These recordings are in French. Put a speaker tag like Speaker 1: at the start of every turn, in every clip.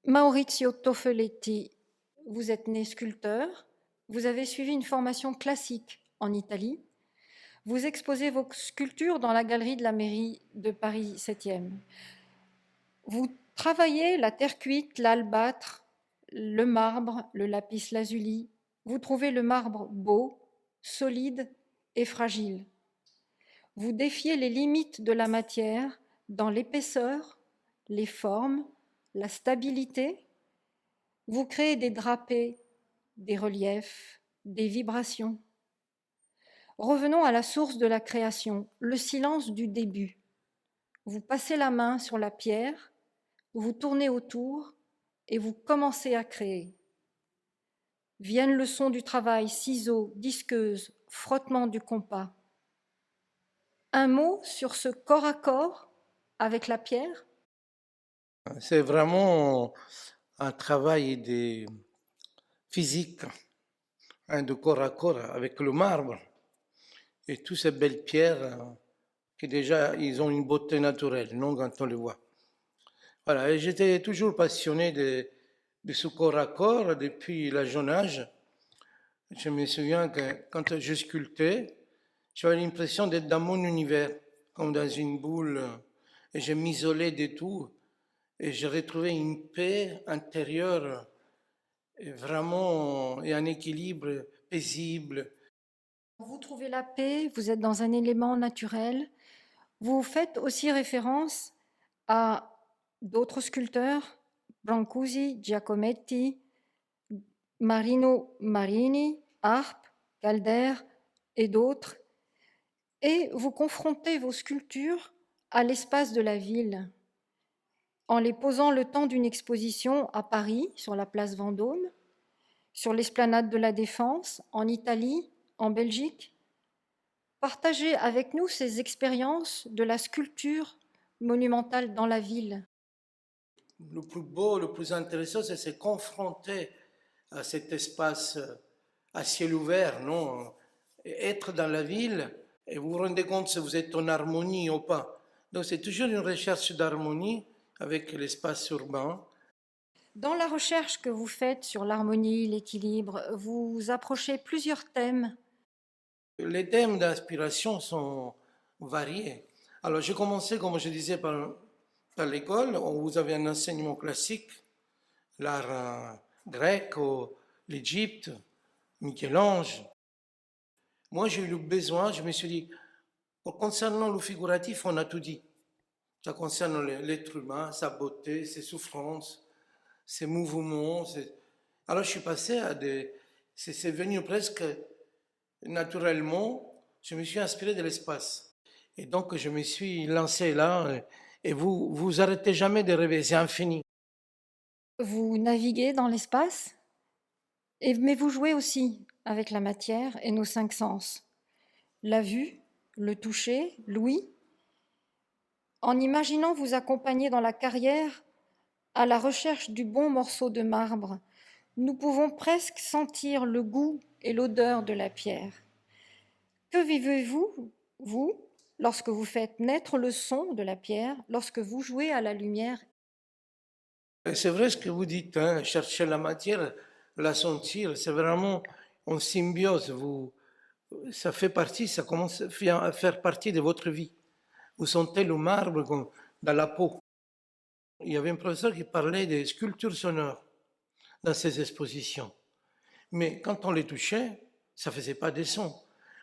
Speaker 1: Maurizio Toffoletti, vous êtes né sculpteur, vous avez suivi une formation classique en Italie, vous exposez vos sculptures dans la galerie de la mairie de Paris 7e. Vous travaillez la terre cuite, l'albâtre, le marbre, le lapis lazuli. Vous trouvez le marbre beau, solide et fragile. Vous défiez les limites de la matière dans l'épaisseur, les formes, la stabilité. Vous créez des drapés, des reliefs, des vibrations. Revenons à la source de la création, le silence du début. Vous passez la main sur la pierre, vous tournez autour et vous commencez à créer. Vienne le son du travail, ciseaux, disqueuse, frottement du compas. Un mot sur ce corps à corps avec la pierre?
Speaker 2: C'est vraiment un travail physique, de corps à corps avec le marbre et toutes ces belles pierres qui déjà, ils ont une beauté naturelle, non, quand on les voit. Voilà, et j'étais toujours passionné de ce corps à corps depuis le jeune âge. Je me souviens que quand je sculptais, j'avais l'impression d'être dans mon univers, comme dans une boule, et je m'isolais de tout, et je retrouvais une paix intérieure, et vraiment, et un équilibre paisible.
Speaker 1: Vous trouvez la paix, vous êtes dans un élément naturel. Vous faites aussi référence à d'autres sculpteurs, Brancusi, Giacometti, Marino Marini, Arp, Calder et d'autres, et vous confrontez vos sculptures à l'espace de la ville en les posant le temps d'une exposition à Paris, sur la place Vendôme, sur l'esplanade de la Défense, en Italie, en Belgique. Partagez avec nous ces expériences de la sculpture monumentale dans la ville.
Speaker 2: Le plus beau, le plus intéressant, c'est se confronter à cet espace à ciel ouvert, non? Et être dans la ville et vous vous rendez compte si vous êtes en harmonie ou pas. Donc c'est toujours une recherche d'harmonie avec l'espace urbain.
Speaker 1: Dans la recherche que vous faites sur l'harmonie, l'équilibre, vous approchez plusieurs thèmes.
Speaker 2: Les thèmes d'inspiration sont variés. Alors j'ai commencé, comme je disais, par l'école, où vous avez un enseignement classique, l'art grec, ou l'Égypte, Michel-Ange. Moi, j'ai eu le besoin, je me suis dit, concernant le figuratif, on a tout dit. Ça concerne l'être humain, sa beauté, ses souffrances, ses mouvements. Alors, je suis passé à des. C'est venu presque naturellement. Je me suis inspiré de l'espace. Et donc, je me suis lancé là. Et vous arrêtez jamais de rêver, c'est infini.
Speaker 1: Vous naviguez dans l'espace, mais vous jouez aussi avec la matière et nos cinq sens. La vue, le toucher, l'ouïe. En imaginant vous accompagner dans la carrière à la recherche du bon morceau de marbre, nous pouvons presque sentir le goût et l'odeur de la pierre. Que vivez-vous, vous, lorsque vous faites naître le son de la pierre, lorsque vous jouez à la lumière?
Speaker 2: C'est vrai ce que vous dites, hein, chercher la matière, la sentir, c'est vraiment en symbiose. Ça fait partie, ça commence à faire partie de votre vie. Vous sentez le marbre dans la peau. Il y avait un professeur qui parlait des sculptures sonores dans ses expositions. Mais quand on les touchait, ça ne faisait pas de son.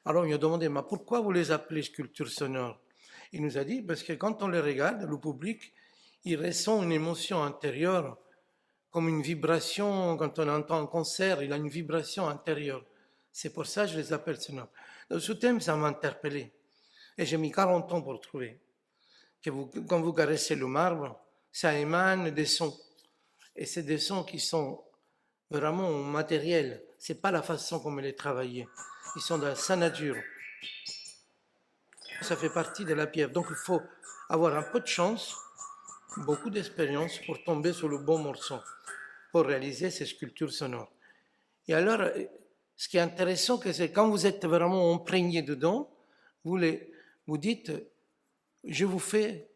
Speaker 2: Alors on lui a demandé, mais pourquoi vous les appelez sculptures sonores? Il nous a dit, parce que quand on les regarde, le public, il ressent une émotion intérieure, comme une vibration, quand on entend un concert, il a une vibration intérieure. C'est pour ça que je les appelle sonores. Donc, ce thème, ça m'a interpellé. Et j'ai mis 40 ans pour trouver. Quand vous caressez le marbre, ça émane des sons. Et c'est des sons qui sont vraiment matériels. Ce n'est pas la façon comme elle est travaillée. Ils sont dans sa nature. Ça fait partie de la pierre. Donc il faut avoir un peu de chance, beaucoup d'expérience pour tomber sur le bon morceau, pour réaliser ces sculptures sonores. Et alors, ce qui est intéressant, c'est quand vous êtes vraiment imprégné dedans, vous dites, je vous fais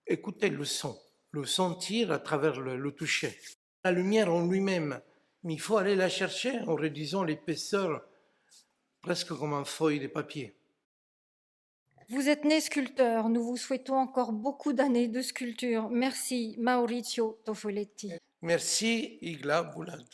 Speaker 2: écouter le son. le sentir à travers le toucher. La lumière en lui-même, mais il faut aller la chercher en réduisant l'épaisseur presque comme une feuille de papier.
Speaker 1: Vous êtes né sculpteur. Nous vous souhaitons encore beaucoup d'années de sculpture. Merci, Maurizio Toffoletti.
Speaker 2: Merci, Igla Boulad.